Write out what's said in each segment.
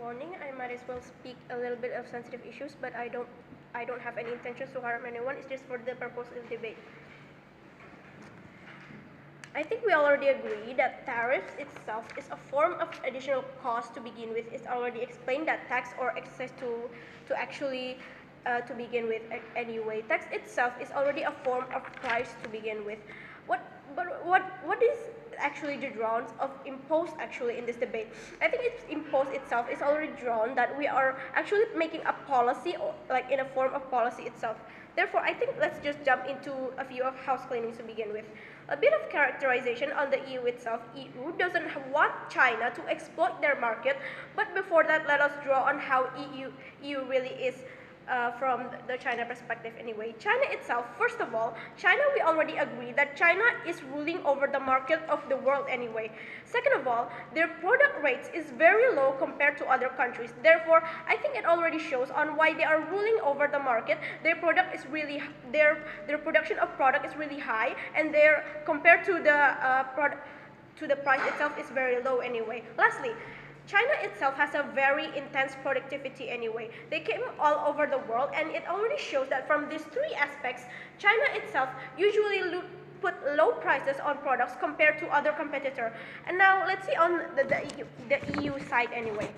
warning, I might as well speak a little bit of sensitive issues, but I don't have any intentions to harm anyone. It's just for the purpose of debate. I think we already agree that tariffs itself is a form of additional cost to begin with. It's already explained that tax or excess to actually to begin with anyway. Tax itself is already a form of price to begin with. What is actually the grounds of impose actually in this debate? I think it's impose itself is already drawn that we are actually making a policy or like in a form of policy itself. Therefore, I think let's just jump into a few of house cleanings to begin with. A bit of characterization on the EU itself. EU doesn't want China to exploit their market, but before that, let us draw on how EU really is from the China perspective anyway. China itself, first of all, China, we already agree that China is ruling over the market of the world anyway. Second of all, their product rates is very low compared to other countries. Therefore, I think it already shows on why they are ruling over the market. Their product is really, their production of product is really high, and their compared to the price itself is very low anyway. Lastly, China itself has a very intense productivity anyway. They came all over the world, and it already shows that from these three aspects, China itself usually put low prices on products compared to other competitors. And now let's see on the EU side anyway.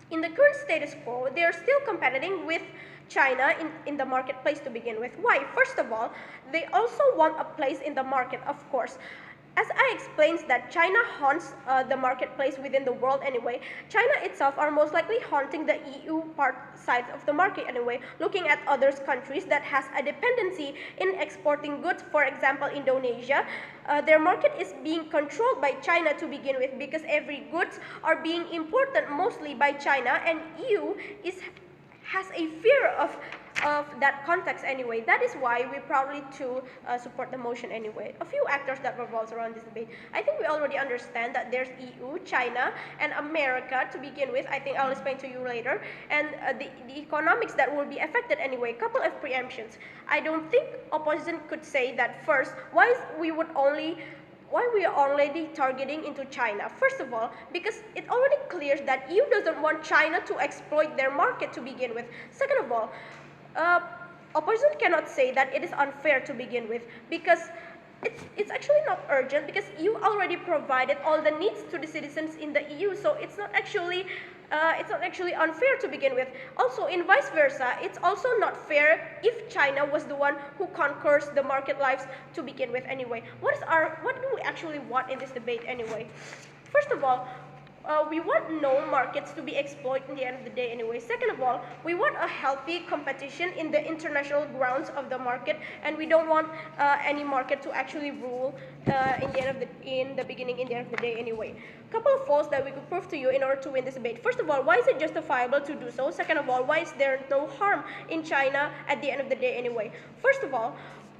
In the current status quo, they are still competing with China in the marketplace to begin with. Why? First of all, they also want a place in the market, of course. As I explained that China haunts the marketplace within the world anyway, China itself are most likely haunting the EU side of the market anyway, looking at other countries that has a dependency in exporting goods. For example, Indonesia, their market is being controlled by China to begin with because every goods are being imported mostly by China, and EU has a fear of that context anyway. That is why we proudly to support the motion anyway. A few actors that revolves around this debate. I think we already understand that there's EU, China, and America to begin with. I think I'll explain to you later. And the economics that will be affected anyway. Couple of preemptions. I don't think opposition could say that first, why we are already targeting into China. First of all, because it already clears that EU doesn't want China to exploit their market to begin with. Second of all, opposition cannot say that it is unfair to begin with because it's actually not urgent because EU already provided all the needs to the citizens in the EU, so it's not actually unfair to begin with. Also, in vice versa, it's also not fair if China was the one who conquers the market lives to begin with anyway. What do we actually want in this debate anyway? First of all, we want no markets to be exploited in the end of the day anyway. Second of all, we want a healthy competition in the international grounds of the market, and we don't want any market to actually rule in the beginning in the end of the day anyway. Couple of faults that we could prove to you in order to win this debate. First of all, why is it justifiable to do so? Second of all, why is there no harm in China at the end of the day anyway? First of all,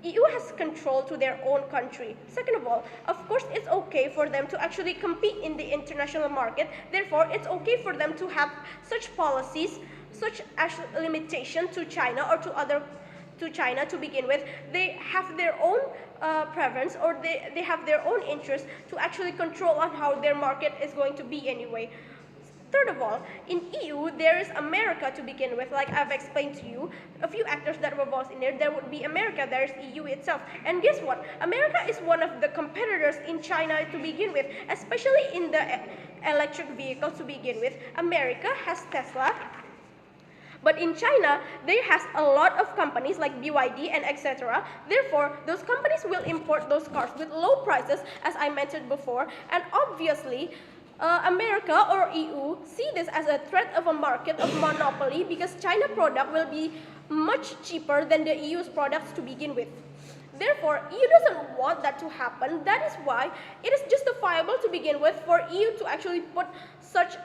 EU has control to their own country. Second of all, of course, it's okay for them to actually compete in the international market. Therefore, it's okay for them to have such policies, such limitation to China or to China to begin with. They have their own preference, or they have their own interest to actually control on how their market is going to be anyway. Third of all, in EU, there is America to begin with, like I've explained to you. A few actors that revolves in there would be America, there is EU itself. And guess what? America is one of the competitors in China to begin with, especially in the electric vehicles to begin with. America has Tesla, but in China, there has a lot of companies like BYD and etc. Therefore, those companies will import those cars with low prices, as I mentioned before, and obviously, America or EU see this as a threat of a market of monopoly because China product will be much cheaper than the EU's products to begin with. Therefore, EU doesn't want that to happen. That is why it is justifiable to begin with for EU to actually put such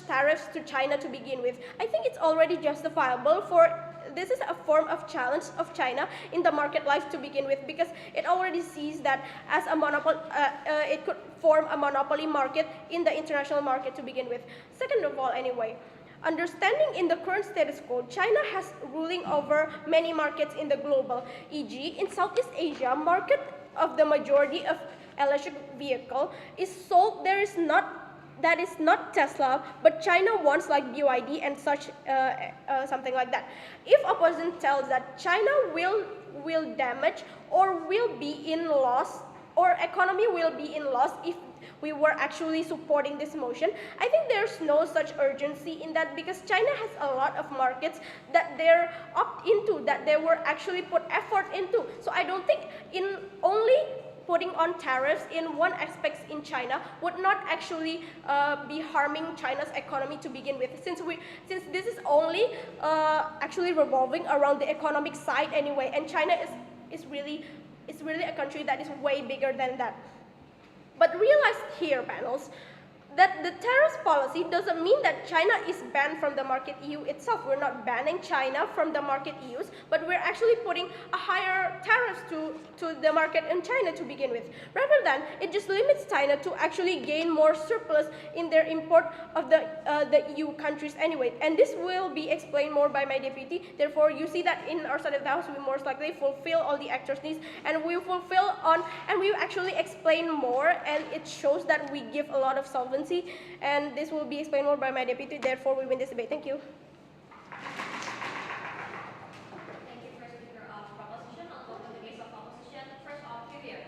tariffs to China to begin with. I think it's already justifiable for this is a form of challenge of China in the market life to begin with because it already sees that as a monopoly, it could form a monopoly market in the international market to begin with. Second of all, anyway, understanding in the current status quo, China has ruling over many markets in the global, e.g. in Southeast Asia, market of the majority of electric vehicle is sold. that is not Tesla, but China wants like BYD and such something like that. If opposition tells that China will damage or will be in loss, or economy will be in loss if we were actually supporting this motion, I think there's no such urgency in that, because China has a lot of markets that they're opt into, that they were actually put effort into. So I don't think in only putting on tariffs in one aspect in China would not actually be harming China's economy to begin with, since this is only actually revolving around the economic side anyway, and China is really a country that is way bigger than that. But realize here, panels, that the tariffs policy doesn't mean that China is banned from the market EU itself. We're not banning China from the market EUs, but we're actually putting a higher tariffs to the market in China to begin with. Rather than, it just limits China to actually gain more surplus in their import of the EU countries anyway. And this will be explained more by my deputy. Therefore, you see that in our side of the house, we most likely fulfill all the actors' needs, and we fulfill and we actually explain more, and it shows that we give a lot of solvency. And this will be explained more by my deputy. Therefore, we win this debate. Thank you. Thank you, First Speaker of Proposition. I'll go to the case of opposition. First off, Javier.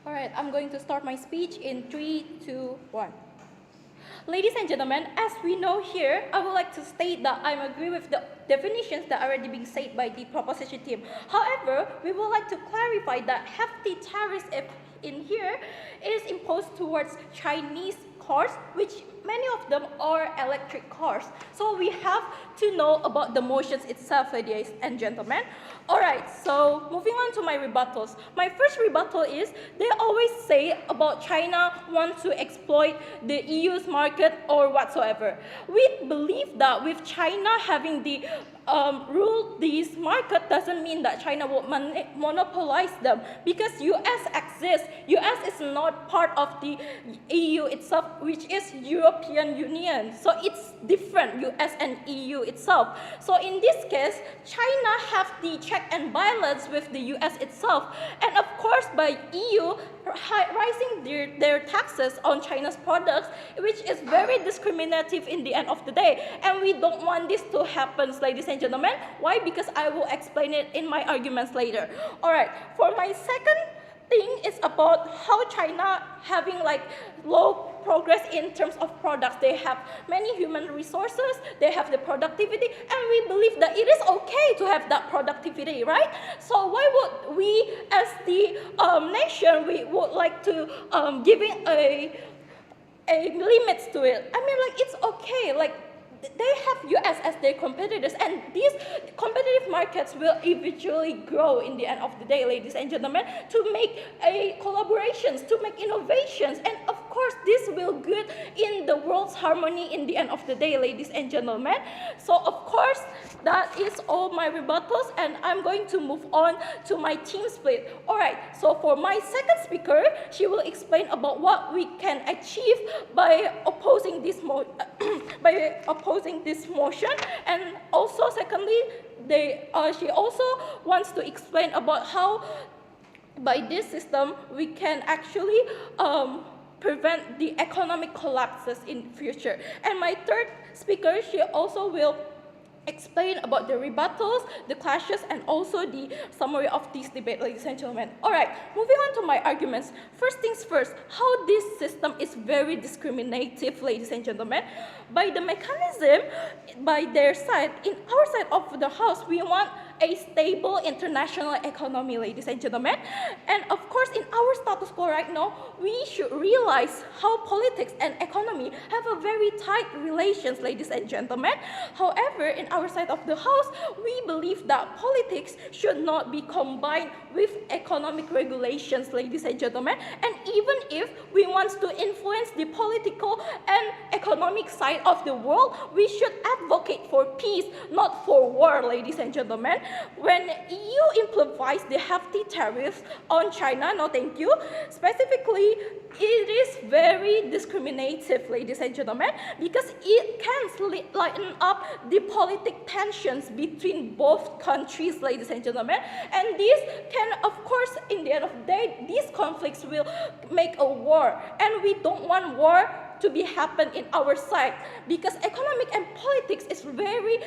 All right, I'm going to start my speech in 3, 2, 1. Ladies and gentlemen, as we know here, I would like to state that I agree with the definitions that are already being said by the proposition team. However, we would like to clarify that hefty tariffs in here is imposed towards Chinese cars, which many of them are electric cars. So we have to know about the motions itself, ladies and gentlemen. Alright, so moving on to my rebuttals. My first rebuttal is, they always say about China want to exploit the EU's market or whatsoever. We believe that with China having the rule these market doesn't mean that China will monopolize them, because US exists. US is not part of the EU itself, which is European Union. So it's different, US and EU itself. So in this case, China have the check and balance with the US itself. And of course, by EU rising their taxes on China's products, which is very discriminative in the end of the day. And we don't want this to happen, ladies and gentlemen. Why? Because I will explain it in my arguments later. Alright, for my second thing is about how China having like low progress in terms of products. They have many human resources, they have the productivity, and we believe that it is okay to have that productivity, right? So why would we as the nation, we would like to giving a limits to it? I mean, like, it's okay, like, they have US as their competitors, and these competitive markets will eventually grow in the end of the day, ladies and gentlemen, to make collaborations, to make innovations, and of course this will good in the world's harmony in the end of the day, ladies and gentlemen. So of course that is all my rebuttals, and I'm going to move on to my team split. Alright, so for my second speaker, she will explain about what we can achieve by opposing this motion, and also secondly, she also wants to explain about how by this system we can actually prevent the economic collapses in future. And my third speaker, she also will explain about the rebuttals, the clashes, and also the summary of this debate, ladies and gentlemen. Alright, moving on to my arguments. First things first, how this system is very discriminative, ladies and gentlemen. By the mechanism, by their side, in our side of the house, we want a stable international economy, ladies and gentlemen. And of course, in our status quo right now, we should realize how politics and economy have a very tight relations, ladies and gentlemen. However, in our side of the house, we believe that politics should not be combined with economic regulations, ladies and gentlemen. And even if we want to influence the political and economic side of the world, we should advocate for peace, not for war, ladies and gentlemen. when EU improvised the hefty tariffs on China, no thank you, specifically, it is very discriminative, ladies and gentlemen, because it can lighten up the politic tensions between both countries, ladies and gentlemen, and this can, of course, in the end of the day, these conflicts will make a war, and we don't want war to be happen in our side, because economic and politics is very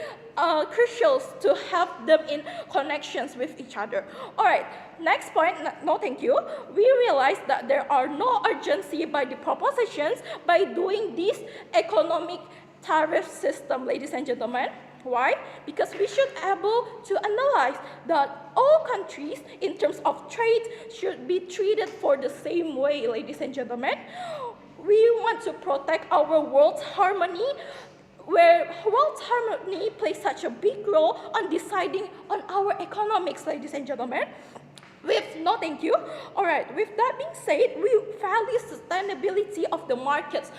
crucial to have them in connections with each other. All right, next point, no thank you. We realize that there are no urgency by the propositions by doing this economic tariff system, ladies and gentlemen. Why? Because we should be able to analyze that all countries in terms of trade should be treated for the same way, ladies and gentlemen. We want to protect our world's harmony, where world's harmony plays such a big role on deciding on our economics, ladies and gentlemen. No thank you. All right, with that being said, we value sustainability of the markets.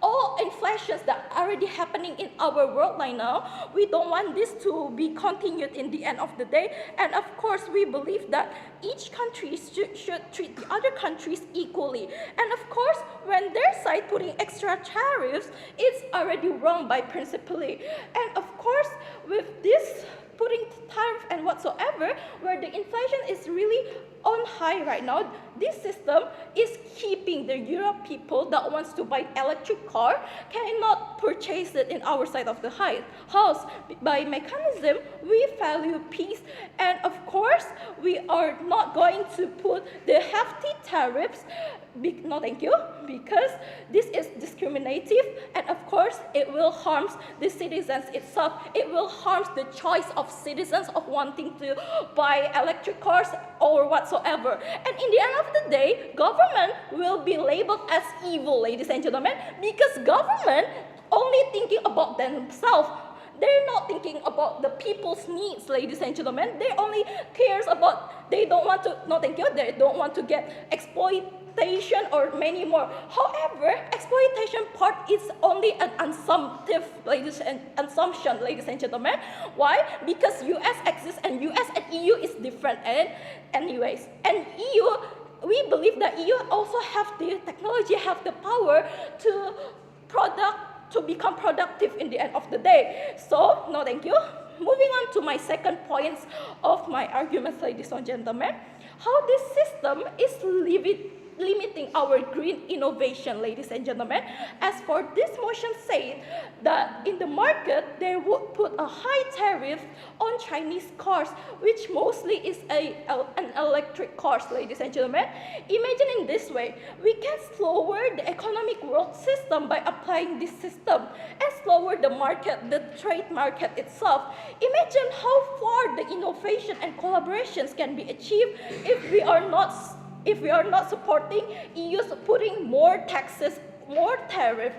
All inflations that are already happening in our world right now, we don't want this to be continued in the end of the day. And of course, we believe that each country should treat the other countries equally. And of course, when their side putting extra tariffs, it's already wrong by principle. And of course, with this putting tariff and whatsoever, where the inflation is really on high right now, this system is keeping the Europe people that wants to buy electric car cannot purchase it in our side of the house. By mechanism, we value peace, and of course, we are not going to put the hefty tariffs, no thank you, because this is discriminative, and of course, it will harm the citizens itself. It will harm the choice of citizens of wanting to buy electric cars or whatsoever. And in the end of the day, government will be labeled as evil, ladies and gentlemen, because government only thinking about themselves. They're not thinking about the people's needs, ladies and gentlemen. They only cares about, they don't want to, no thank you, they don't want to get exploitation or many more. However, exploitation part is only an assumption, ladies and gentlemen. Why? Because US exists and US and EU is different. And anyways, and EU, we believe that EU also have the technology, have the power to become productive in the end of the day. So, no thank you. Moving on to my second points of my arguments, ladies and gentlemen. How this system is limiting our green innovation, ladies and gentlemen. As for this motion said that in the market, they would put a high tariff on Chinese cars, which mostly is an electric cars, ladies and gentlemen. Imagine in this way, we can slower the economic world system by applying this system and slower the market, the trade market itself. Imagine how far the innovation and collaborations can be achieved if we are not supporting EU putting more taxes, more tariff.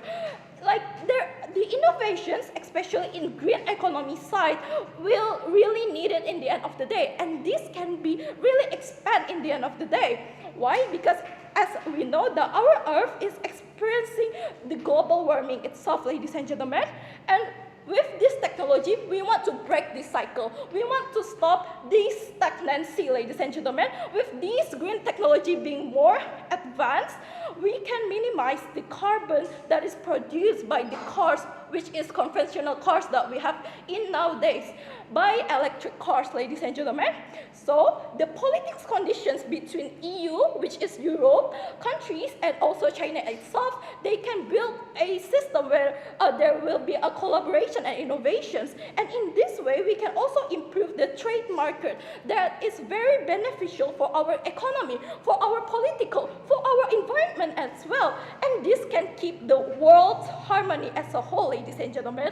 Like the innovations, especially in green economy side, will really need it in the end of the day. And this can be really expand in the end of the day. Why? Because as we know that our Earth is experiencing the global warming itself, ladies and gentlemen. And with this technology, we want to break this cycle. We want to stop this stagnancy, ladies and gentlemen. With this green technology being more advanced, we can minimize the carbon that is produced by the cars, which is conventional cars that we have in nowadays, by electric cars, ladies and gentlemen. So the politics conditions between EU, which is Europe, countries, and also China itself, they can build a system where there will be a collaboration and innovations. And in this way, we can also improve the trade market that is very beneficial for our economy, for our political, for our environment as well. And this can keep the world's harmony as a whole, ladies and gentlemen.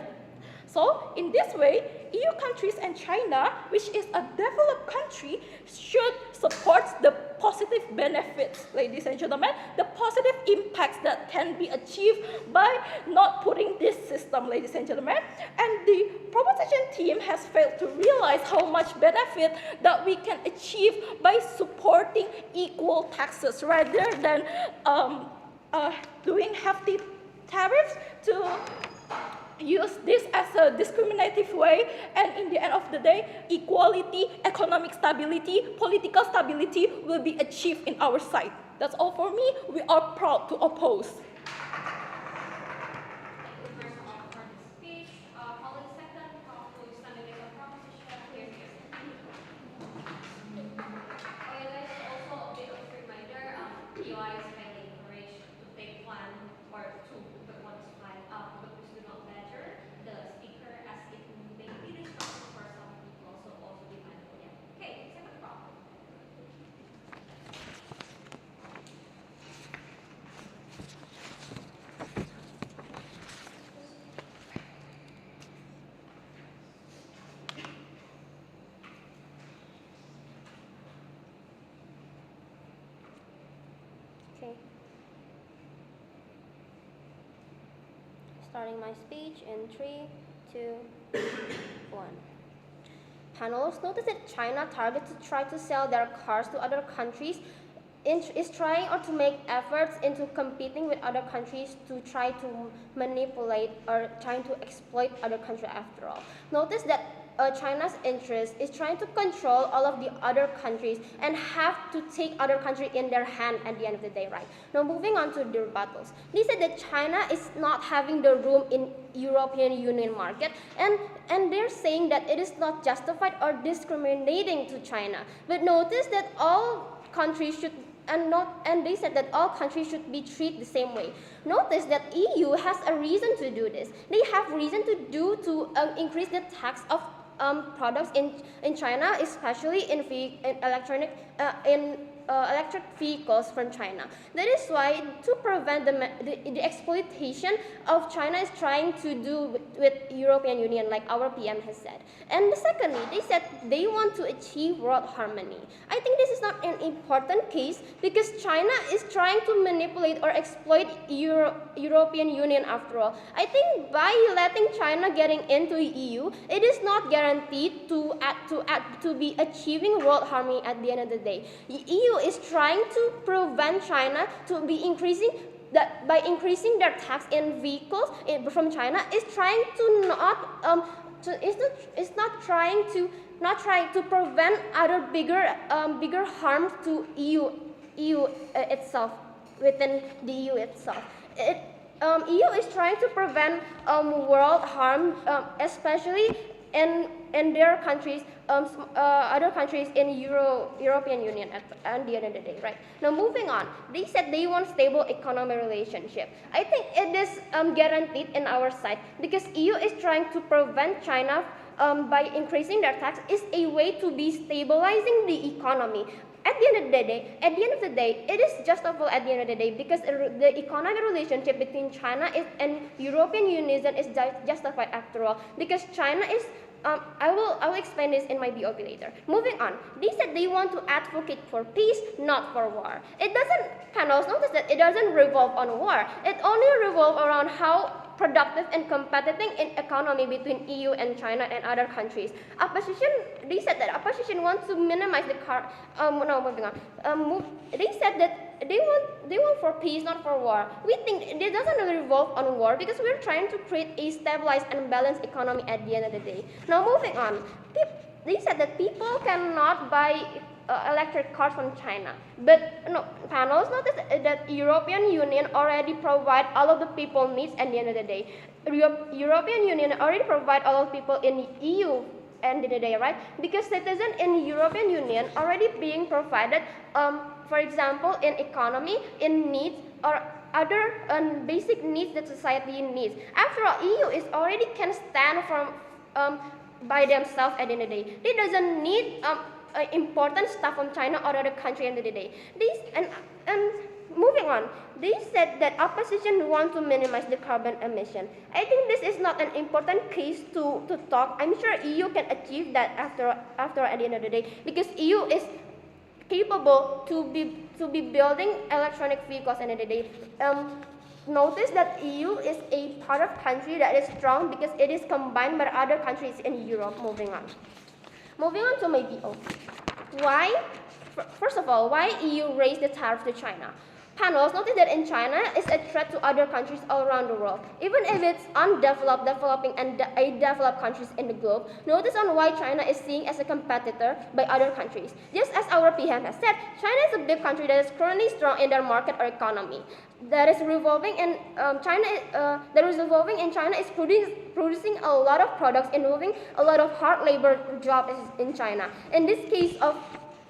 So, in this way, EU countries and China, which is a developed country, should support the positive benefits, ladies and gentlemen, the positive impacts that can be achieved by not putting this system, ladies and gentlemen. And the proposition team has failed to realize how much benefit that we can achieve by supporting equal taxes rather than doing hefty tariffs to use this as a discriminative way, and in the end of the day, equality, economic stability, political stability will be achieved in our side. That's all for me. We are proud to oppose. Thank you, first of all, for the speech. Following second, who is standing with the proposition, here's your Okay, guys, also a bit of reminder, POI is highly encouraged to take one or two, but one is fine. But please do not measure the speaker as it may be disruptive for some people, so also be mindful. Yeah. Okay, second prop. Okay. Starting my speech in 3, 2, 1. Panelists notice that China targets to try to sell their cars to other countries is trying or to make efforts into competing with other countries to try to manipulate or trying to exploit other countries after all. Notice that China's interest is trying to control all of the other countries and have to take other countries in their hand at the end of the day, right? Now moving on to the rebuttals. They said that China is not having the room in European Union market, and they're saying that it is not justified or discriminating to China. But notice that all countries should and they said that all countries should be treated the same way. Notice that EU has a reason to do this. They have reason to increase the tax of products in China, especially in electric vehicles from China. That is why, to prevent the exploitation of China is trying to do with European Union, like our PM has said. And secondly, they said they want to achieve world harmony. I think this is not an important case because China is trying to manipulate or exploit European Union after all. I think by letting China getting into EU, it is not guaranteed to be achieving world harmony at the end of the day. EU is trying to prevent China to be increasing by increasing their tax in vehicles from China is trying to not trying to prevent other bigger harms to EU itself within the EU itself. EU is trying to prevent world harm, especially in their countries, other countries in European Union at the end of the day, right? Now moving on, they said they want stable economic relationship. I think it is guaranteed in our side because EU is trying to prevent China by increasing their tax is a way to be stabilizing the economy. At the end of the day, it is justifiable at the end of the day because the economic relationship between China and European Union is justified after all because China is. I will explain this in my BOP later. Moving on, they said they want to advocate for peace, not for war. It doesn't. Panels notice that it doesn't revolve on war. It only revolves around how productive and competitive in economy between EU and China and other countries. They said that opposition wants to minimize the moving on. They said that they want for peace, not for war. We think it doesn't really revolve on war because we're trying to create a stabilized and balanced economy at the end of the day. Now moving on, they said that people cannot buy electric cars from China. But no, panels notice that European Union already provide all of the people needs at the end of the day. European Union already provide all of people in EU end of the day, right? Because citizens in European Union already being provided, for example, in economy, in needs, or other basic needs that society needs. After all, EU is already can stand from by themselves at the end of the day. They doesn't need important stuff from China or other country at the end of the day. And moving on, they said that opposition want to minimize the carbon emission. I think this is not an important case to talk. I'm sure EU can achieve that after at the end of the day because EU is capable to be building electronic vehicles at the end of the day. Notice that EU is a part of country that is strong because it is combined by other countries in Europe. Moving on to my BO. Why? First of all, why EU raised the tariff to China? Panels notice that in China is a threat to other countries all around the world. Even if it's undeveloped, developing, and developed countries in the globe, notice on why China is seen as a competitor by other countries. Just as our PM has said, China is a big country that is currently strong in their market or economy. That is revolving in China is producing a lot of products involving a lot of hard labor jobs in China. In this case of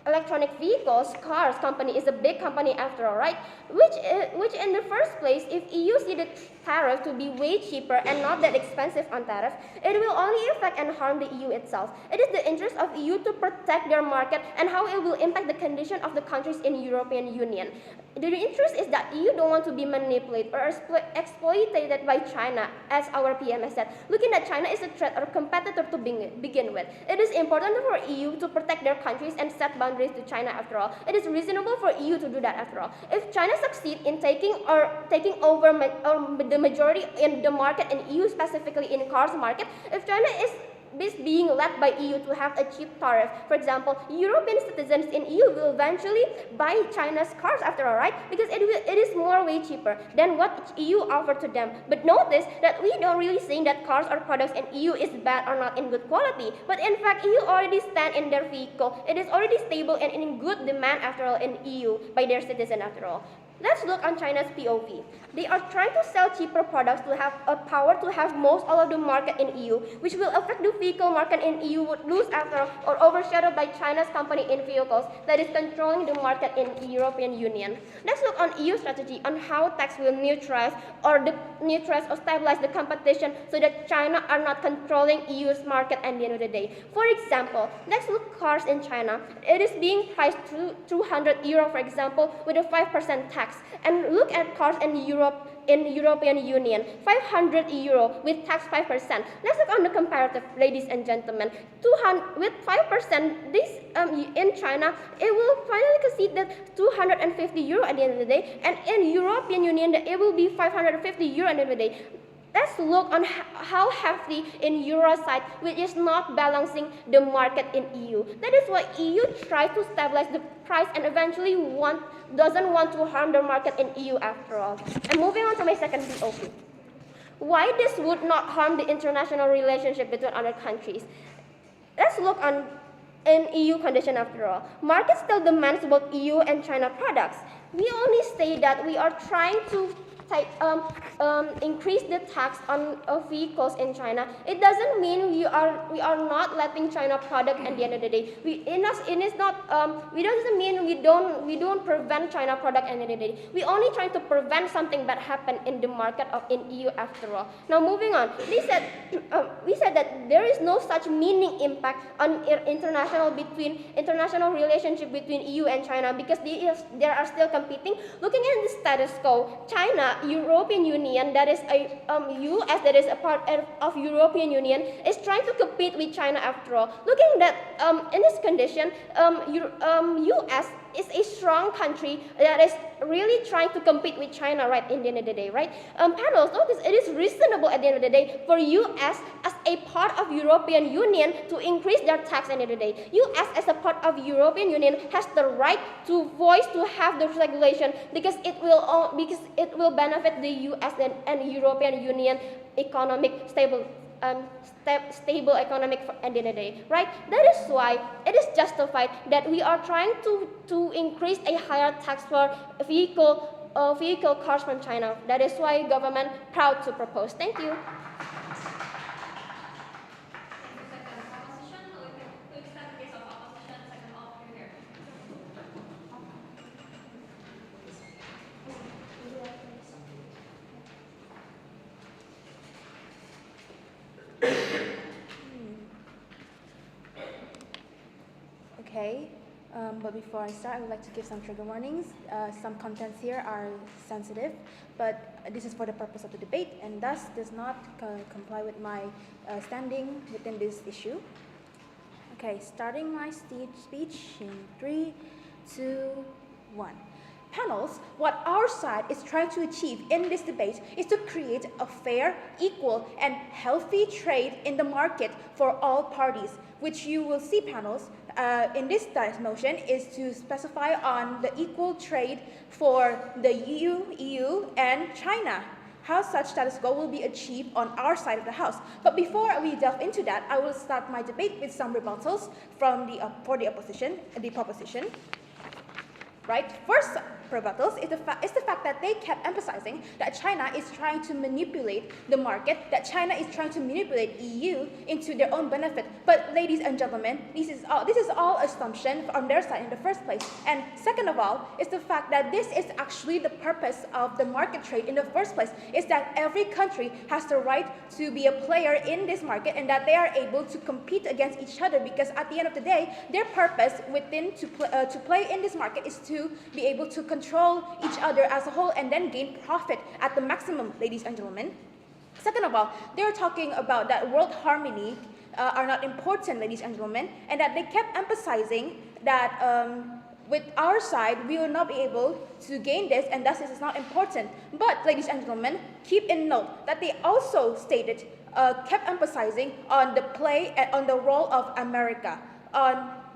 electronic vehicles, cars company is a big company after all, right? Which in the first place, if EU see the tariff to be way cheaper and not that expensive on tariff, it will only affect and harm the EU itself. It is the interest of EU to protect their market and how it will impact the condition of the countries in European Union. The interest is that EU don't want to be manipulated or exploited by China, as our PM has said, looking at China is a threat or competitor to begin with. It is important for EU to protect their countries and set boundaries to China after all. It is reasonable for EU to do that after all. If China succeeds in taking over the majority in the market, in EU specifically in cars market, if China is being led by EU to have a cheap tariff. For example, European citizens in EU will eventually buy China's cars after all, right? Because it is way cheaper than what EU offered to them. But notice that we don't really saying that cars or products in EU is bad or not in good quality. But in fact, EU already stand in their vehicle. It is already stable and in good demand after all in EU by their citizens after all. Let's look on China's POV. They are trying to sell cheaper products to have a power to have most all of the market in EU, which will affect the vehicle market in EU would lose after or overshadowed by China's company in vehicles that is controlling the market in the European Union. Let's look on EU strategy on how tax will neutralize or stabilize the competition so that China are not controlling EU's market at the end of the day. For example, let's look cars in China. It is being priced to €200, for example, with a 5% tax. And look at cars in Europe, in the European Union, €500 with tax 5%. Let's look on the comparative, ladies and gentlemen. 200 with 5%, this in China, it will finally concede that €250 at the end of the day, and in European Union, it will be €550 at the end of the day. Let's look on how hefty in Euro side, which is not balancing the market in EU. That is why EU tries to stabilize the price and eventually doesn't want to harm the market in EU after all. And moving on to my second POV. Why this would not harm the international relationship between other countries? Let's look on in EU condition after all. Market still demands both EU and China products. We only say that we are trying to increase the tax on vehicles in China. It doesn't mean we are not letting China product at the end of the day. It doesn't mean we don't prevent China product at the end of the day. We only trying to prevent something bad happen in the market in EU after all. Now moving on, we said that there is no such meaning impact on international relationship between EU and China because they are still competing. Looking at the status quo, China, European Union, that is a US that is a part of European Union, is trying to compete with China after all. Looking at in this condition, US is a strong country that is really trying to compete with China right in the end of the day, right? Panels, notice it is reasonable at the end of the day for US as a part of European Union to increase their tax at the end of the day. US as a part of European Union has the right to voice to have the regulation because it will benefit the US and European Union economic stable economic at the end of the day, right? That is why it is justified that we are trying to increase a higher tax for vehicle cars from China. That is why government proud to propose. Thank you. Okay, but before I start, I would like to give some trigger warnings. Some contents here are sensitive, but this is for the purpose of the debate and thus does not comply with my standing within this issue. Okay, starting my speech in 3, 2, 1. panels, what our side is trying to achieve in this debate is to create a fair, equal, and healthy trade in the market for all parties, which you will see panels in this motion is to specify on the equal trade for the EU, and China. How such status quo will be achieved on our side of the House. But before we delve into that, I will start my debate with some rebuttals from for the proposition. Right? First rebuttals is the fact that they kept emphasizing that China is trying to manipulate the market, that China is trying to manipulate EU into their own benefit. But ladies and gentlemen, this is all assumption on their side in the first place. And second of all, is the fact that this is actually the purpose of the market trade in the first place, is that every country has the right to be a player in this market and that they are able to compete against each other, because at the end of the day, their purpose to play in this market is to be able to control each other as a whole and then gain profit at the maximum, ladies and gentlemen. Second of all, they're talking about that world harmony are not important, ladies and gentlemen, and that they kept emphasizing that with our side, we will not be able to gain this, and thus this is not important. But, ladies and gentlemen, keep in note that they also stated, kept emphasizing on the role of America.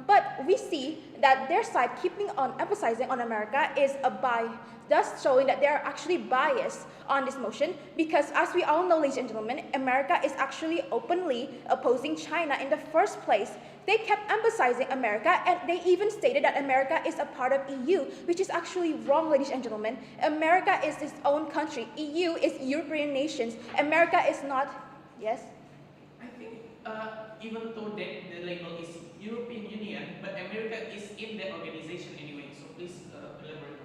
But we see that their side keeping on emphasizing on America is a bias, thus showing that they are actually biased on this motion, because as we all know, ladies and gentlemen, America is actually openly opposing China in the first place. They kept emphasizing America, and they even stated that America is a part of EU, which is actually wrong, ladies and gentlemen. America is its own country. EU is European nations. America is not, yes? I think even though the label is European Union, but America is in that organization anyway, so please elaborate.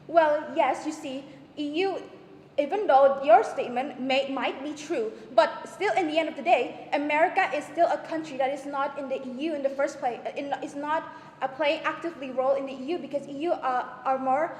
Well, yes, you see, EU, even though your statement might be true, but still in the end of the day, America is still a country that is not in the EU in the first place, is not playing actively role in the EU, because EU are more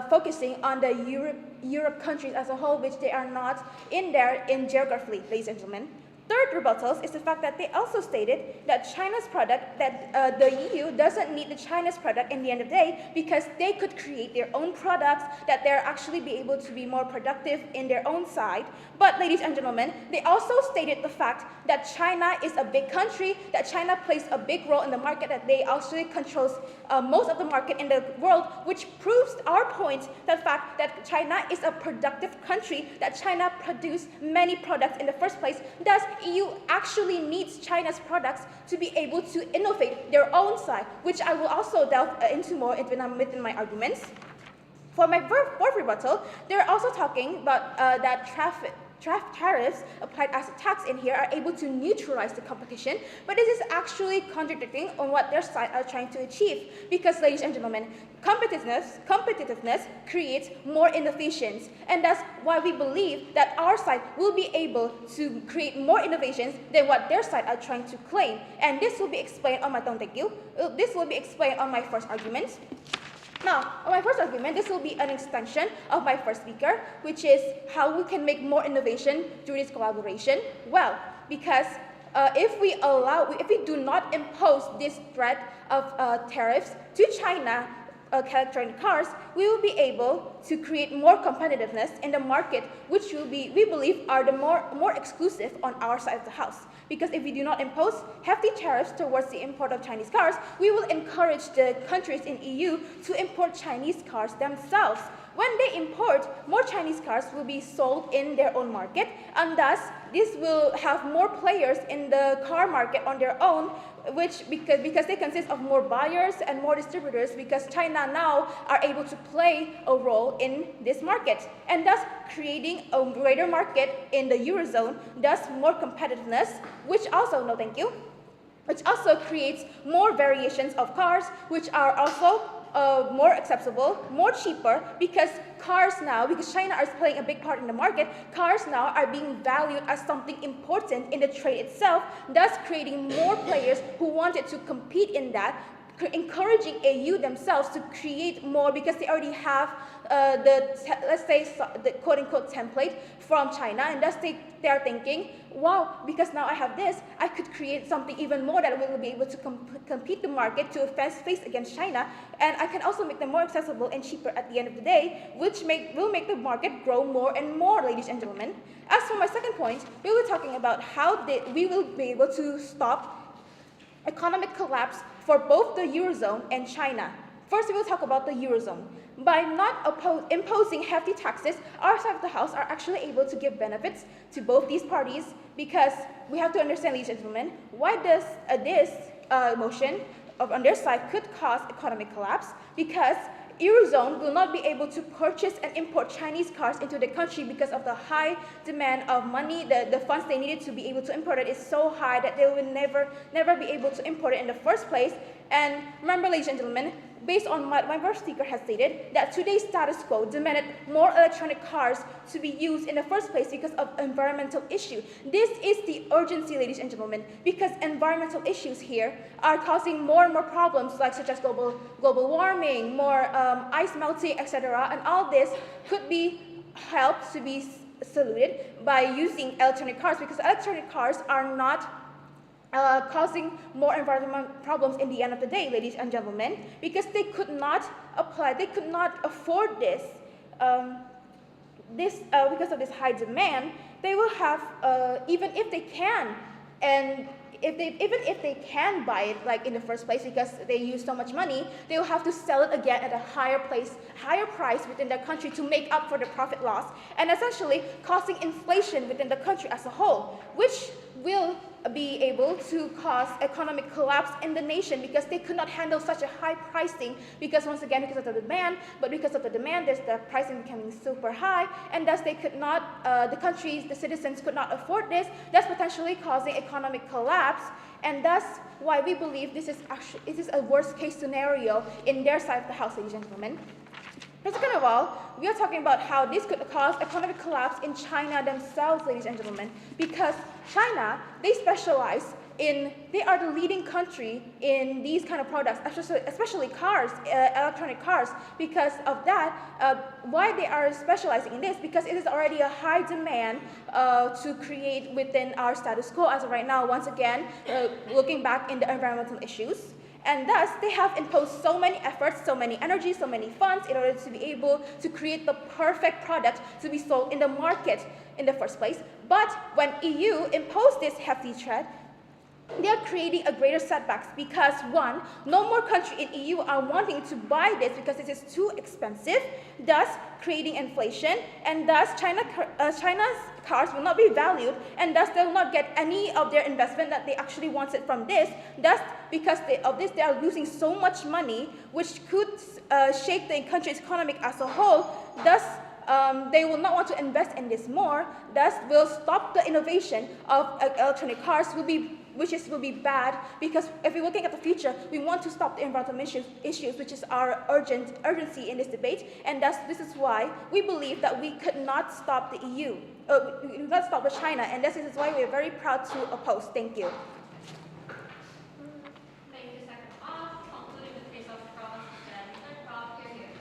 focusing on the Europe countries as a whole, which they are not in there in geographically, ladies and gentlemen. Third rebuttals is the fact that they also stated that China's product, that the EU doesn't need the China's product in the end of the day, because they could create their own products, that they're actually be able to be more productive in their own side. But ladies and gentlemen, they also stated the fact that China is a big country, that China plays a big role in the market, that they actually controls most of the market in the world, which proves our point, the fact that China is a productive country, that China produced many products in the first place. Thus, EU actually needs China's products to be able to innovate their own side, which I will also delve into more within my arguments. For my fourth rebuttal, they're also talking about that tariffs applied as a tax in here are able to neutralize the competition, but this is actually contradicting on what their side are trying to achieve, because, ladies and gentlemen, competitiveness creates more innovations, and that's why we believe that our side will be able to create more innovations than what their side are trying to claim. And this will be explained on my This will be explained on my first argument. Now, on my first argument, this will be an extension of my first speaker, which is how we can make more innovation through this collaboration. Well, because if we do not impose this threat of tariffs to China, electronic cars, we will be able to create more competitiveness in the market, which we believe are the more exclusive on our side of the house. Because if we do not impose hefty tariffs towards the import of Chinese cars, we will encourage the countries in EU to import Chinese cars themselves. When they import, more Chinese cars will be sold in their own market, and thus this will have more players in the car market on their own, because they consist of more buyers and more distributors, because China now are able to play a role in this market, and thus creating a greater market in the Eurozone, thus more competitiveness, which also creates more variations of cars, which are also more accessible, more cheaper, because China is playing a big part in the market, cars now are being valued as something important in the trade itself, thus creating more players who wanted to compete in that, encouraging AU themselves to create more because they already have let's say the quote-unquote template from China, and thus they are thinking, wow, because now I have this, I could create something even more that will be able to compete the market to face against China, and I can also make them more accessible and cheaper at the end of the day, which will make the market grow more and more, ladies and gentlemen. As for my second point, we were talking about how we will be able to stop economic collapse for both the Eurozone and China. First, we will talk about the Eurozone. By not imposing hefty taxes, our side of the house are actually able to give benefits to both these parties, because we have to understand, ladies and gentlemen, why does this motion on their side could cause economic collapse? Because Eurozone will not be able to purchase and import Chinese cars into the country because of the high demand of money. The funds they needed to be able to import it is so high that they will never be able to import it in the first place. And remember, ladies and gentlemen, based on what my first speaker has stated, that today's status quo demanded more electronic cars to be used in the first place because of environmental issue. This is the urgency, ladies and gentlemen, because environmental issues here are causing more and more problems, such as global warming, more ice melting, etc. And all this could be helped to be saluted by using electronic cars, because electronic cars are not causing more environmental problems in the end of the day, ladies and gentlemen, because they could not afford this, because of this high demand. They will have, even if they can, and even if they can buy it like in the first place because they use so much money, they will have to sell it again at a higher price within their country to make up for the profit loss, and essentially causing inflation within the country as a whole, which will be able to cause economic collapse in the nation, because they could not handle such a high pricing, because once again, because of the demand, but because of the demand, there's the pricing becoming super high, and thus they could not, the citizens could not afford this, thus potentially causing economic collapse, and thus why we believe this is a worst case scenario in their side of the house, ladies and gentlemen. And second of all, we are talking about how this could cause economic collapse in China themselves, ladies and gentlemen, because China, they are the leading country in these kind of products, especially cars, electronic cars. Because of that, why they are specializing in this? Because it is already a high demand to create within our status quo as of right now, once again, looking back in the environmental issues. And thus, they have imposed so many efforts, so many energy, so many funds in order to be able to create the perfect product to be sold in the market in the first place. But when EU imposed this hefty threat, they are creating a greater setbacks because, one, no more country in EU are wanting to buy this because it is too expensive, thus creating inflation, and thus China's cars will not be valued, and thus they will not get any of their investment that they actually wanted from this. Thus, because of this, they are losing so much money, which could shake the country's economic as a whole. Thus, they will not want to invest in this more. Thus, will stop the innovation of electronic cars, will be bad, because if we're looking at the future, we want to stop the environmental issues, which is our urgency in this debate, and thus this is why we believe that we could not stop the EU, we could not stop with China, and this is why we are very proud to oppose. Thank you. Thank you, second off. Concluding the case of Prof. and third Prof. Here.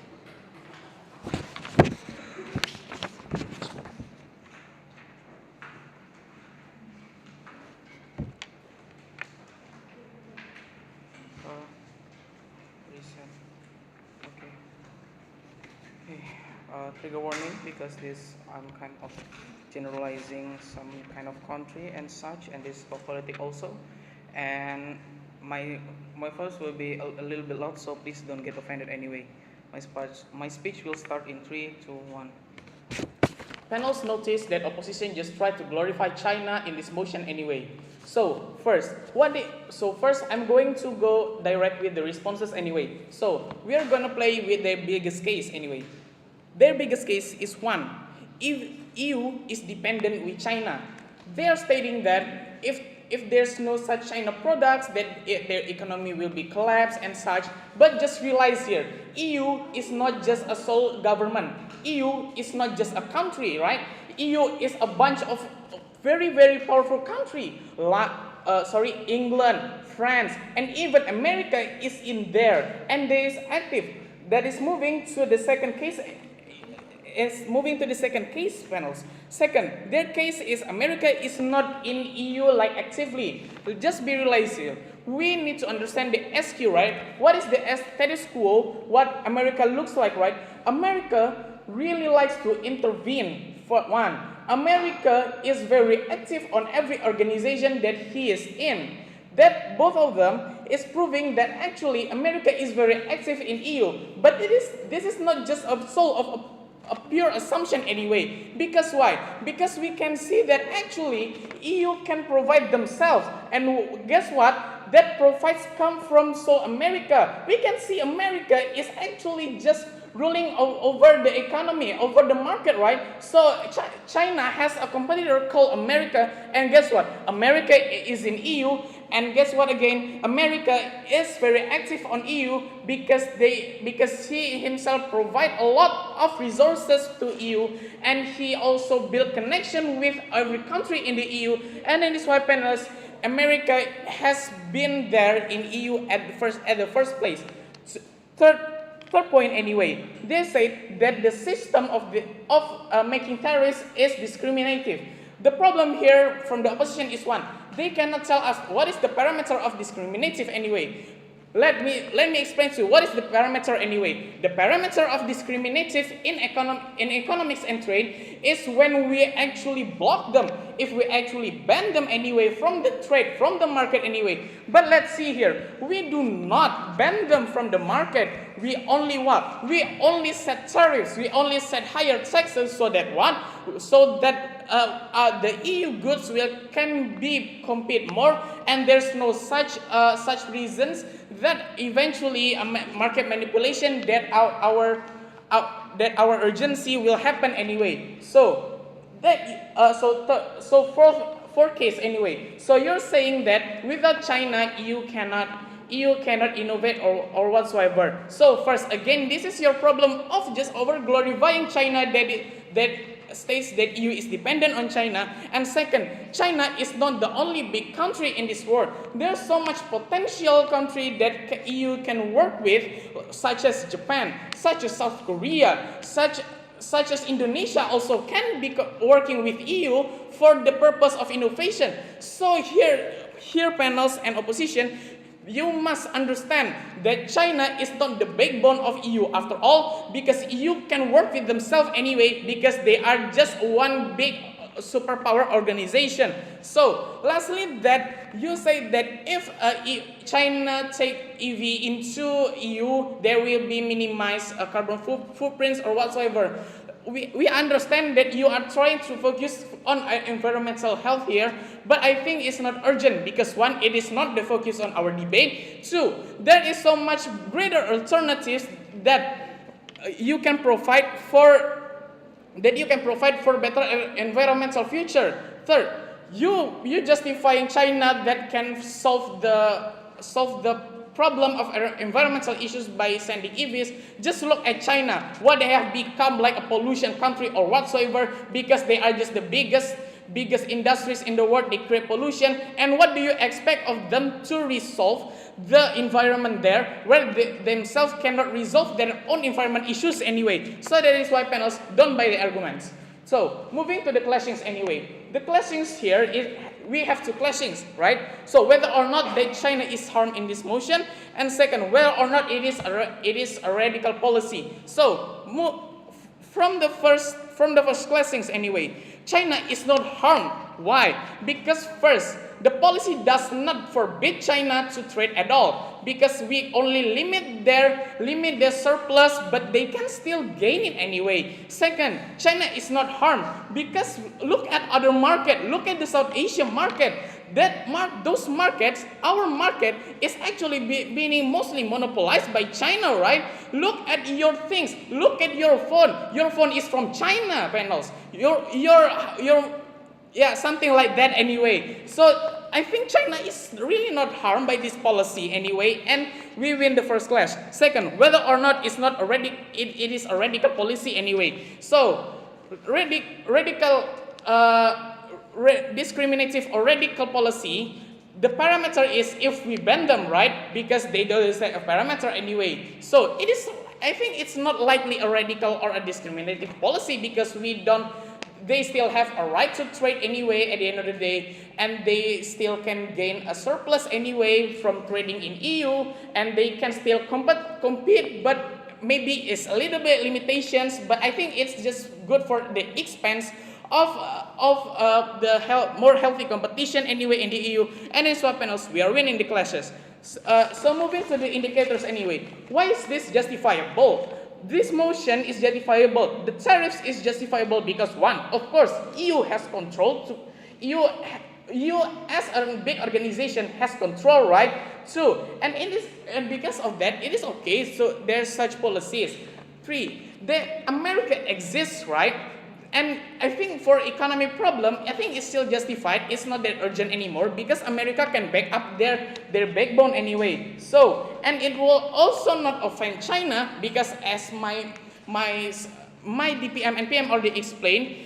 Trigger warning, because this I'm kind of generalizing some kind of country and such, and this for politics also, and my voice will be a little bit loud, so please don't get offended anyway. My speech will start in 3, 2, 1. Panels notice that opposition just tried to glorify China in this motion anyway. So first, I'm going to go direct with the responses anyway. So we are gonna play with their biggest case anyway. Their biggest case is one: if EU is dependent with China. They are stating that if there's no such China products, that their economy will be collapsed and such. But just realize here, EU is not just a sole government. EU is not just a country, right? EU is a bunch of very, very powerful country. England, France, and even America is in there, and there is active. That is moving to the second case. Is moving to the second case, panels. Second, their case is America is not in EU like actively. Just be realized here. We need to understand the SQ, right? What is the status quo? What America looks like, right? America really likes to intervene. For one, America is very active on every organization that he is in. That both of them is proving that actually America is very active in EU. But this is not just a pure assumption anyway. Because why? Because we can see that actually EU can provide themselves. And guess what? That provides come from Seoul, America. We can see America is actually just ruling over the economy, over the market, right? So China has a competitor called America, and guess what? America is in EU, and guess what again? America is very active on EU because he himself provide a lot of resources to EU, and he also build connection with every country in the EU, and in this why panelists, America has been there in EU at the first place. Third point anyway, they say that the system of making tariffs is discriminative. The problem here from the opposition is one, they cannot tell us what is the parameter of discriminative anyway. Let me explain to you what is the parameter anyway. The parameter of discriminative in economics and trade is when we actually block them, if we actually ban them anyway from the trade, from the market anyway. But let's see here, we do not ban them from the market. We only what? We only set tariffs, we only set higher taxes so that what? So that the EU goods can be compete more, and there's no such reasons that eventually market manipulation that our urgency will happen anyway. So that fourth case anyway. So you're saying that without China, EU cannot innovate or whatsoever. So first, again, this is your problem of just over glorifying China that states that EU is dependent on China. And second, China is not the only big country in this world. There's so much potential country that EU can work with, such as Japan, such as South Korea, such as Indonesia also can be working with EU for the purpose of innovation. So here panels and opposition, you must understand that China is not the backbone of EU after all, because EU can work with themselves anyway, because they are just one big superpower organization. So lastly, that you say that if China take EV into EU, there will be minimized carbon footprints or whatsoever. We understand that you are trying to focus on environmental health here, but I think it's not urgent because one, it is not the focus on our debate. Two, there is so much greater alternatives that you can provide for better environmental future. Third, you justifying China that can solve the problem of environmental issues by sending EVs. Just look at China, what they have become, like a pollution country or whatsoever, because they are just the biggest industries in the world. They create pollution, and what do you expect of them to resolve the environment there, where they themselves cannot resolve their own environment issues anyway? So that is why panels don't buy the arguments. So moving to the clashings anyway. The clashings here is, we have two clashings, right? So whether or not that China is harmed in this motion, and second, whether or not it is a radical policy. So from the first clashings anyway, China is not harmed. Why? Because first, the policy does not forbid China to trade at all, because we only limit their surplus, but they can still gain it anyway. Second, China is not harmed because look at other market, look at the South Asian market. Those markets, our market is actually being mostly monopolized by China, right? Look at your things, look at your phone. Your phone is from China, panels. Yeah, something like that anyway. So I think China is really not harmed by this policy anyway, and we win the first clash. Second, whether or not it is a radical policy anyway. So discriminative or radical policy, the parameter is if we ban them, right? Because they don't set a parameter anyway. So it is, I think it's not likely a radical or a discriminative policy because they still have a right to trade anyway at the end of the day, and they still can gain a surplus anyway from trading in EU, and they can still compete, but maybe it's a little bit limitations, but I think it's just good for the expense of the more healthy competition anyway in the EU, and in swap panels we are winning the clashes. So moving to the indicators anyway, why is this justifiable? This motion is justifiable. The tariffs is justifiable because one, of course, EU has control. EU as a big organization has control, right? Two, and because of that, it is okay. So there's such policies. Three, America exists, right? And I think for economic problem, I think it's still justified. It's not that urgent anymore because America can back up their backbone anyway. So, and it will also not offend China because as my DPM and PM already explained,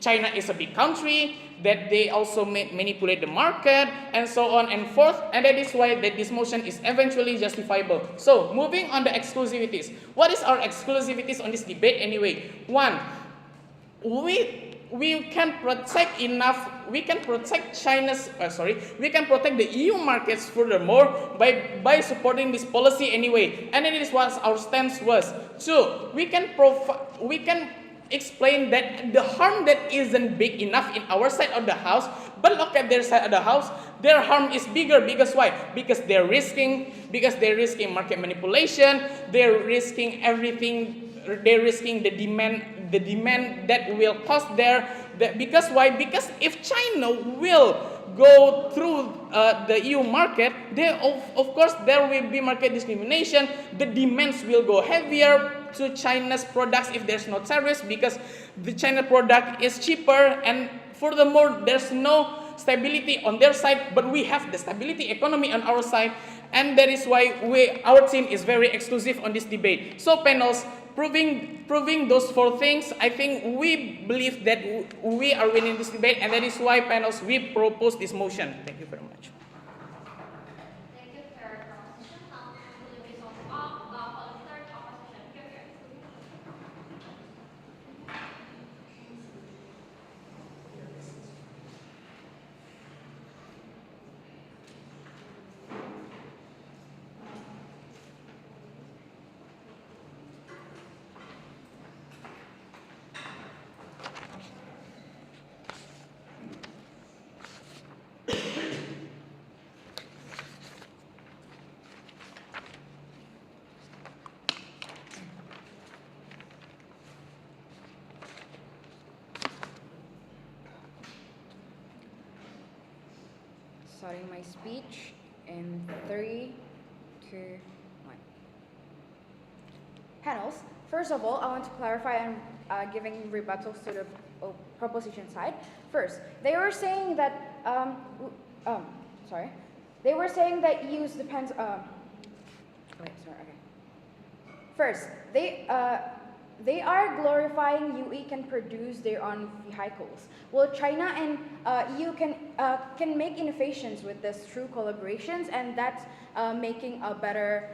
China is a big country, that they also manipulate the market, and so on and forth, and that is why that this motion is eventually justifiable. So, moving on the exclusivities. What is our exclusivities on this debate anyway? One, we can protect we can protect the EU markets furthermore by supporting this policy anyway, and it is what our stance was. Two, we can explain that the harm that isn't big enough in our side of the house, but look at their side of the house, their harm is bigger because why? Because they're risking market manipulation, they're risking everything, they're risking the demand that will cost there. Because why? Because if China will go through the EU market, of course there will be market discrimination. The demands will go heavier to China's products if there's no tariffs because the China product is cheaper, and furthermore there's no stability on their side, but we have the stability economy on our side, and that is why our team is very exclusive on this debate. So panels, proving those four things, I think we believe that we are winning this debate, and that is why panels we propose this motion. Thank you very much. Thank you for your proposition. Now, will the result of the third opposition? Here. Starting my speech in 3, 2, 1. Panels, first of all, I want to clarify and giving rebuttals to the proposition side. First, they were saying that they were saying that use depends. First, they are glorifying UE can produce their own vehicles. Well, China and EU can make innovations with this through collaborations, and that's making a better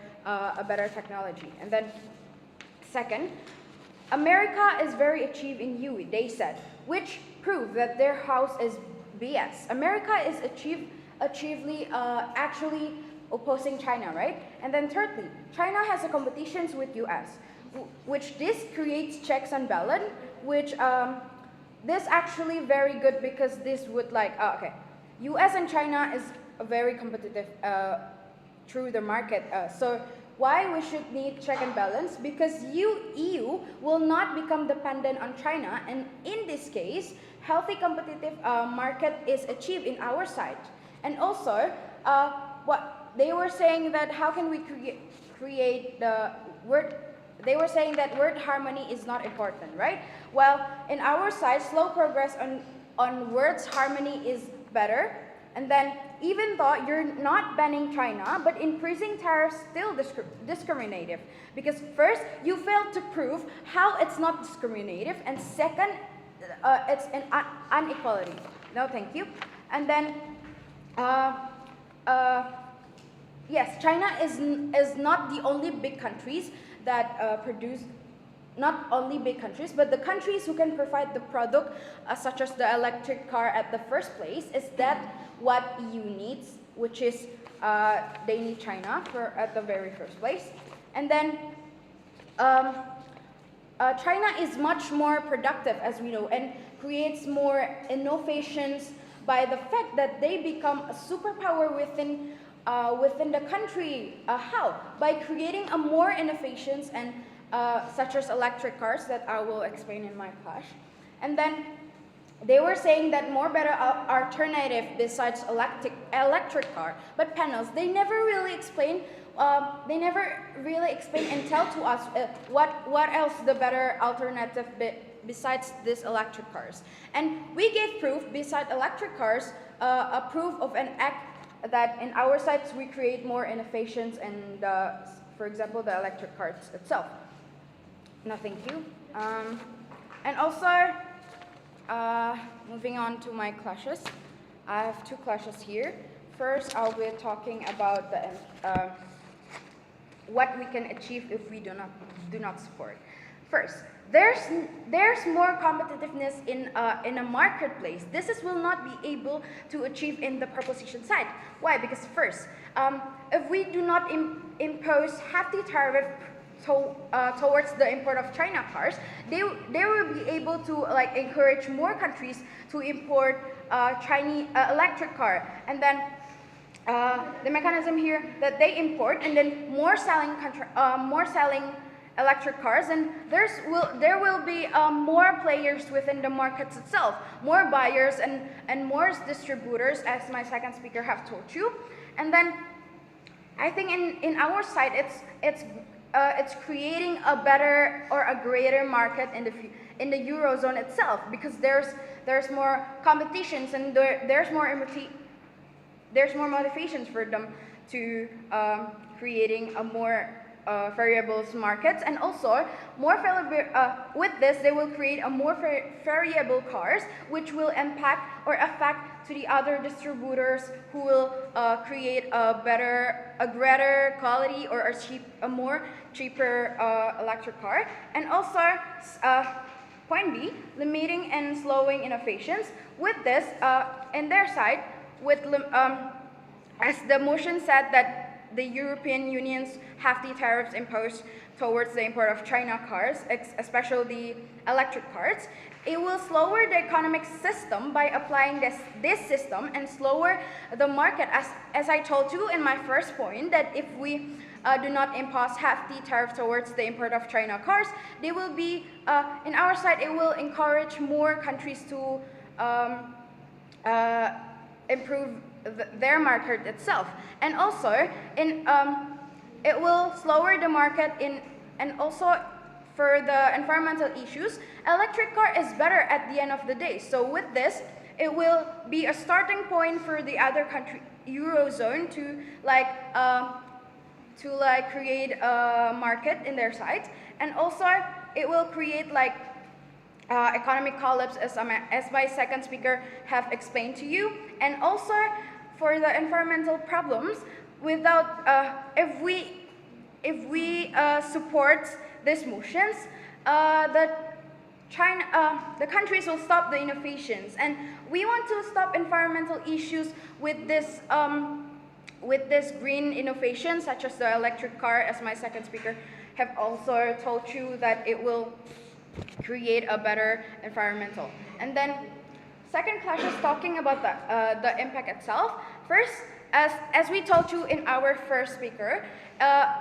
technology. And then, second, America is very achieved in UE, they said, which prove that their house is BS. America is actually opposing China, right? And then thirdly, China has a competitions with US, which this creates checks and balance, which this actually very good because this would US and China is very competitive through the market. So why we should need check and balance? Because EU will not become dependent on China, and in this case, healthy competitive market is achieved in our side. And also, what they were saying that how can we create the word? They were saying that word harmony is not important, right? Well, in our side, slow progress on words harmony is better. And then, even though you're not banning China, but increasing tariffs still discriminative. Because first, you failed to prove how it's not discriminative, and second, it's an inequality. No, thank you. And then, yes, China is not the only big countries that produce, not only big countries, but the countries who can provide the product, such as the electric car at the first place. Is that what EU needs, which is they need China for at the very first place. And then China is much more productive, as we know, and creates more innovations by the fact that they become a superpower within the country. How? By creating more innovations and such as electric cars that I will explain in my class. And then they were saying that more better alternative besides electric car, but panels. They never really explain. They never really explain and tell to us what else the better alternative besides these electric cars. And we gave proof beside electric cars, a proof of an act that in our sites we create more innovations and, for example, the electric cars itself. No, thank you. And also, moving on to my classes. I have 2 classes here. First, I'll be talking about the what we can achieve if we do not support. First, there's more competitiveness in a marketplace. This will not be able to achieve in the proposition side. Why? Because first, if we do not impose hefty tariff towards the import of China cars, they will be able to encourage more countries to import Chinese electric car, and then the mechanism here that they import and then more selling electric cars, and there will be more players within the markets itself, more buyers and more distributors, as my second speaker have told you. And then I think in our side it's creating a better or a greater market in the Eurozone itself, because there's more competitions and there's more motivations for them to creating a more variables markets, and also more with this they will create a more variable cars, which will impact or affect to the other distributors, who will create a greater quality or a more cheaper electric car. And also point B, limiting and slowing innovations. With this, in their side, as the motion said that the European Union's hefty tariffs imposed towards the import of China cars, especially the electric cars, it will slower the economic system by applying this system and slower the market. As I told you in my first point, that if we do not impose hefty tariffs towards the import of China cars, they will be, in our side, it will encourage more countries to improve their market itself. And also, it will slower the market and also for the environmental issues, electric car is better at the end of the day. So with this, it will be a starting point for the other country, Eurozone, to create a market in their side. And also, it will create economic collapse, as my second speaker have explained to you. And also, for the environmental problems, without if we support these motions, the countries will stop the innovations, and we want to stop environmental issues with this green innovation, such as the electric car, as my second speaker have also told you that it will create a better environmental. And then second class is talking about the impact itself. First, as we told you in our first speaker,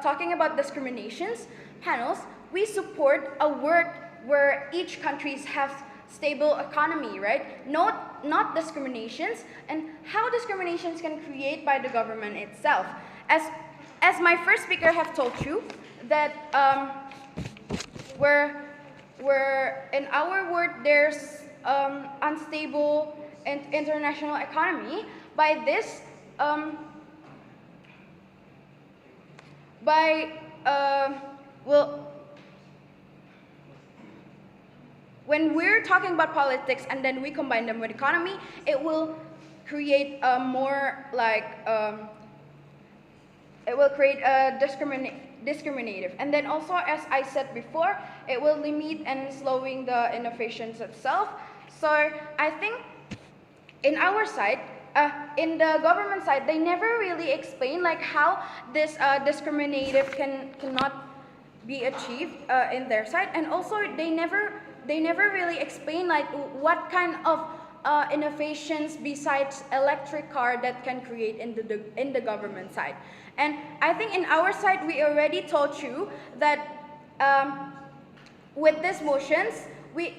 talking about discriminations panels, we support a world where each countries have stable economy, right? Not discriminations, and how discriminations can create by the government itself. As my first speaker have told you, that where in our world there's unstable international economy. By this, when we're talking about politics and then we combine them with economy, it will create a more it will create a discriminative. And then also, as I said before, it will limit and slowing the innovations itself. So I think in our side, in the government side, they never really explain like how this discriminative cannot be achieved in their side, and also they never really explain like what kind of innovations besides electric car that can create in the government side. And I think in our side we already told you that with these motions, with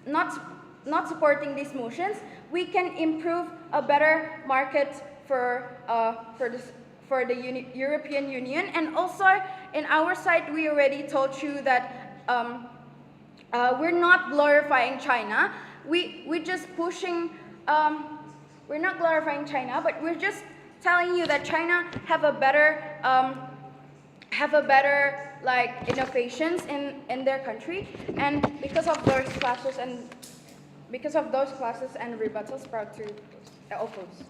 not supporting these motions, we can improve a better market for the European Union. And also in our side, we already told you that we're not glorifying China. We just pushing. We're not glorifying China, but we're just telling you that China have a better like innovations in their country, and because of those classes and rebuttals brought to oppose.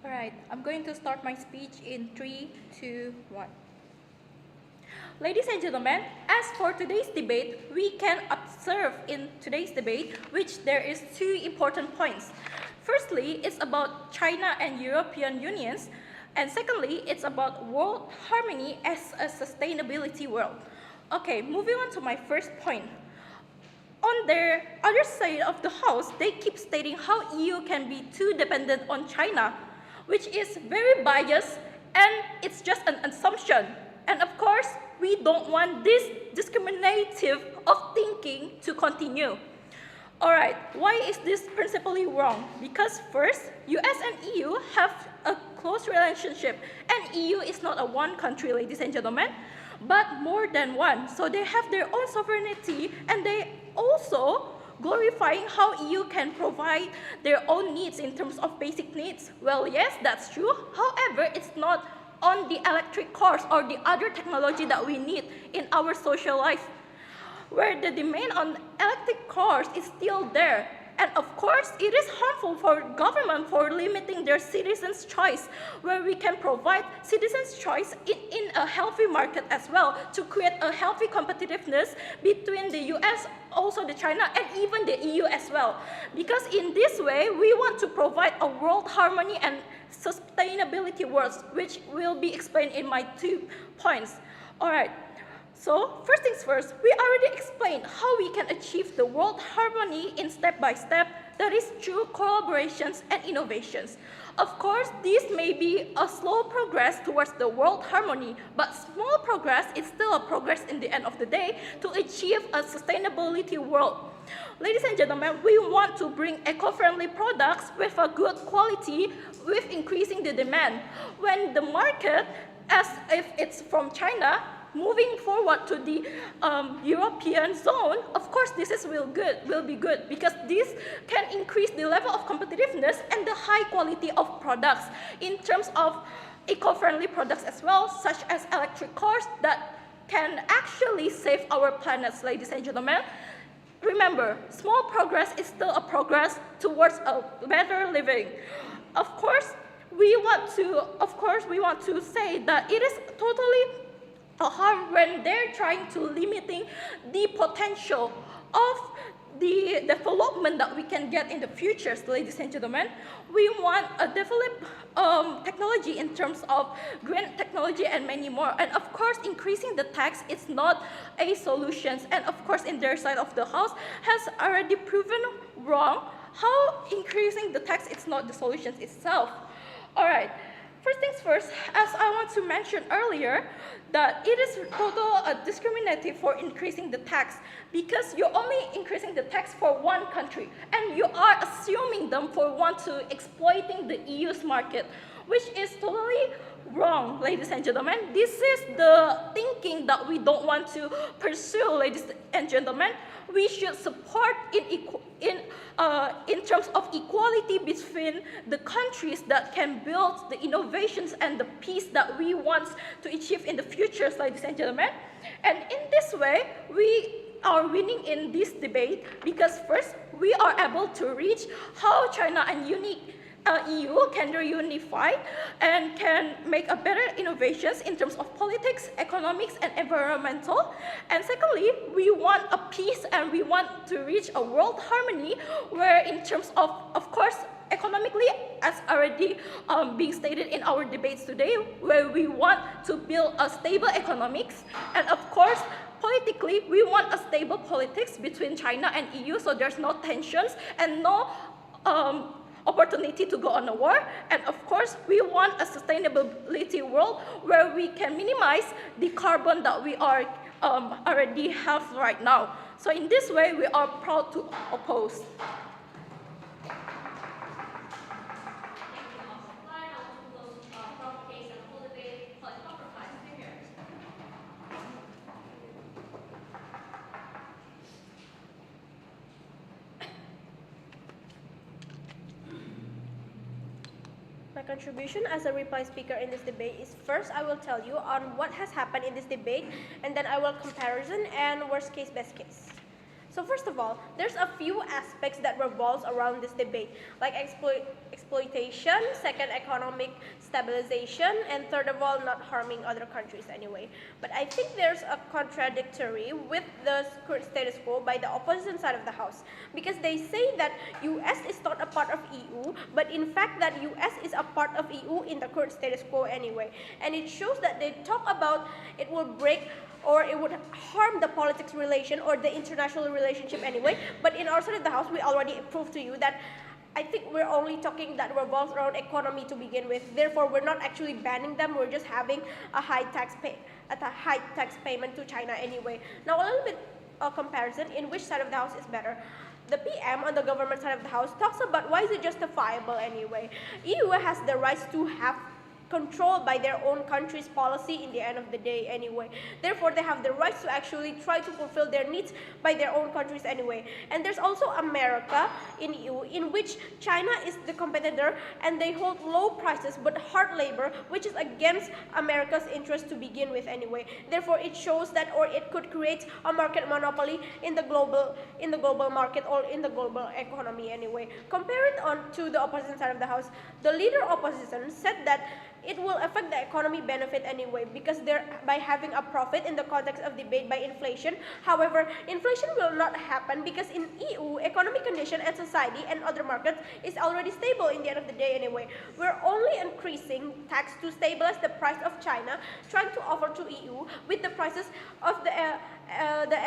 Alright, I'm going to start my speech in 3, 2, 1. Ladies and gentlemen, as for today's debate, we can observe in today's debate which there is 2 important points. Firstly, it's about China and European unions, and secondly, it's about world harmony as a sustainability world. Okay, moving on to my first point. On their other side of the house, they keep stating how EU can be too dependent on China, which is very biased, and it's just an assumption. And of course, we don't want this discriminative of thinking to continue. Alright, why is this principally wrong? Because first, US and EU have a close relationship, and EU is not a one country, ladies and gentlemen, but more than one. So they have their own sovereignty, and they also glorifying how EU can provide their own needs in terms of basic needs. Well, yes, that's true. However, it's not on the electric cars or the other technology that we need in our social life, where the demand on electric cars is still there. And of course, it is harmful for government for limiting their citizens' choice, where we can provide citizens' choice in a healthy market as well, to create a healthy competitiveness between the US, also the China, and even the EU as well. Because in this way, we want to provide a world harmony and sustainability world, which will be explained in my 2 points. All right. So, first things first, we already explained how we can achieve the world harmony in step-by-step, that is through collaborations and innovations. Of course, this may be a slow progress towards the world harmony, but small progress is still a progress in the end of the day to achieve a sustainability world. Ladies and gentlemen, we want to bring eco-friendly products with a good quality with increasing the demand. When the market, as if it's from China, moving forward to the European zone, of course this will be good because this can increase the level of competitiveness and the high quality of products in terms of eco-friendly products as well, such as electric cars that can actually save our planets, ladies and gentlemen. Remember, small progress is still a progress towards a better living. Of course, we want to say that it is totally a harm when they're trying to limiting the potential of the development that we can get in the future, ladies and gentlemen. We want a developed technology in terms of green technology and many more. And of course, increasing the tax is not a solution. And of course, in their side of the house has already proven wrong how increasing the tax is not the solution itself. All right. First things first, as I want to mention earlier, that it is total discriminative for increasing the tax because you're only increasing the tax for one country and you are assuming them for want to exploiting the EU's market. which is totally wrong, ladies and gentlemen. This is the thinking that we don't want to pursue, ladies and gentlemen. We should support in terms of equality between the countries that can build the innovations and the peace that we want to achieve in the future, ladies and gentlemen. And in this way, we are winning in this debate because first, we are able to reach how China and EU can reunify and can make a better innovations in terms of politics, economics, and environmental. And secondly, we want a peace and we want to reach a world harmony where in terms of course, economically, as already being stated in our debates today, where we want to build a stable economics, and of course, politically, we want a stable politics between China and EU, so there's no tensions and no opportunity to go on a war. And of course, we want a sustainability world where we can minimize the carbon that we are already have right now. So in this way, we are proud to oppose. My contribution as a reply speaker in this debate is first I will tell you on what has happened in this debate, and then I will comparison and worst case, best case. So first of all, there's a few aspects that revolves around this debate, like exploitation, second, economic stabilization, and third of all, not harming other countries anyway. But I think there's a contradictory with the current status quo by the opposition side of the house, because they say that US is not a part of EU, but in fact that US is a part of EU in the current status quo anyway. And it shows that they talk about it will break or it would harm the politics relation or the international relationship anyway. But in our side of the house, we already proved to you that I think we're only talking that revolves around economy to begin with. Therefore, we're not actually banning them. We're just having a high tax payment to China anyway. Now, a little bit of comparison in which side of the house is better. The PM on the government side of the house talks about why is it justifiable anyway. EU has the rights to have controlled by their own country's policy in the end of the day anyway. Therefore, they have the rights to actually try to fulfill their needs by their own countries anyway. And there's also America in EU, in which China is the competitor and they hold low prices but hard labor, which is against America's interest to begin with anyway. Therefore, it shows that, or it could create a market monopoly in the global market or in the global economy anyway. Compare it on to the opposition side of the house. The leader opposition said that it will affect the economy benefit anyway because they're by having a profit in the context of debate by inflation. However, inflation will not happen because in EU, economic condition and society and other markets is already stable in the end of the day anyway. We're only increasing tax to stabilize the price of China, trying to offer to EU with the prices of the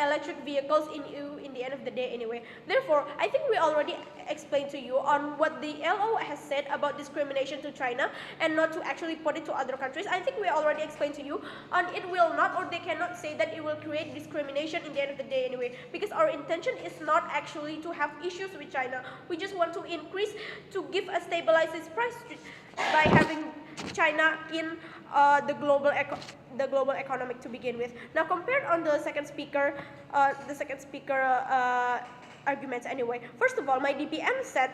electric vehicles in EU in the end of the day anyway. Therefore, I think we already explained to you on what the LO has said about discrimination to China and not to actually put it to other countries. I think we already explained to you on it will not, or they cannot say that it will create discrimination in the end of the day anyway, because our intention is not actually to have issues with China. We just want to increase, to give a stabilized price by having China in the global economic to begin with. Now, compared on the second speaker arguments anyway. First of all, my DPM said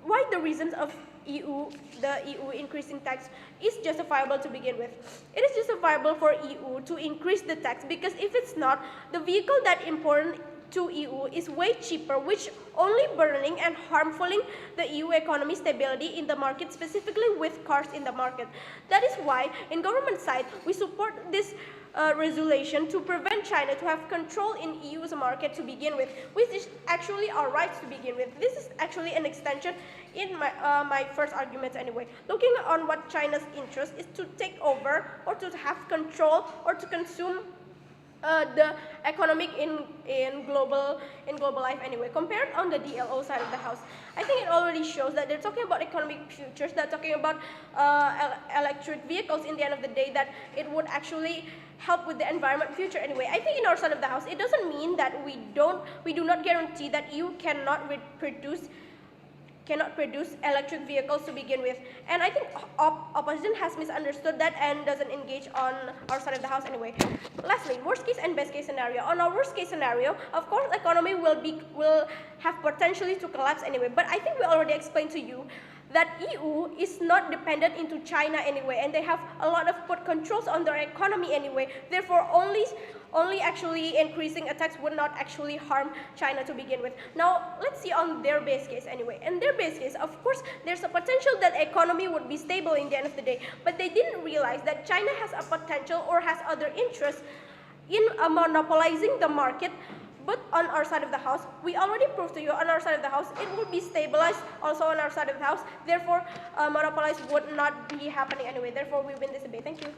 why the reasons of the EU increasing tax is justifiable to begin with. It is justifiable for EU to increase the tax because if it's not, the vehicle that important to EU is way cheaper, which only burdening and harmfully the EU economy stability in the market, specifically with cars in the market. That is why, in government side, we support this resolution to prevent China to have control in EU's market to begin with, which is actually our rights to begin with. This is actually an extension in my first argument anyway. Looking on what China's interest is to take over or to have control or to consume the economic in global life anyway. Compared on the DLO side of the house, I think it already shows that they're talking about economic futures, they're talking about electric vehicles in the end of the day, that it would actually help with the environment future anyway. I think in our side of the house, it doesn't mean that we do not guarantee that EU cannot produce cannot produce electric vehicles to begin with. And I think opposition has misunderstood that and doesn't engage on our side of the house anyway. Lastly, worst case and best case scenario. On our worst case scenario, of course, economy will have potentially to collapse anyway. But I think we already explained to you that EU is not dependent into China anyway, and they have a lot of put controls on their economy anyway. Therefore, only actually increasing attacks would not actually harm China to begin with. Now, let's see on their base case anyway. In their base case, of course, there's a potential that economy would be stable in the end of the day, but they didn't realize that China has a potential or has other interests in monopolizing the market. But on our side of the house, we already proved to you on our side of the house, it will be stabilized also on our side of the house. Therefore, monopolize would not be happening anyway. Therefore, we win this debate. Thank you.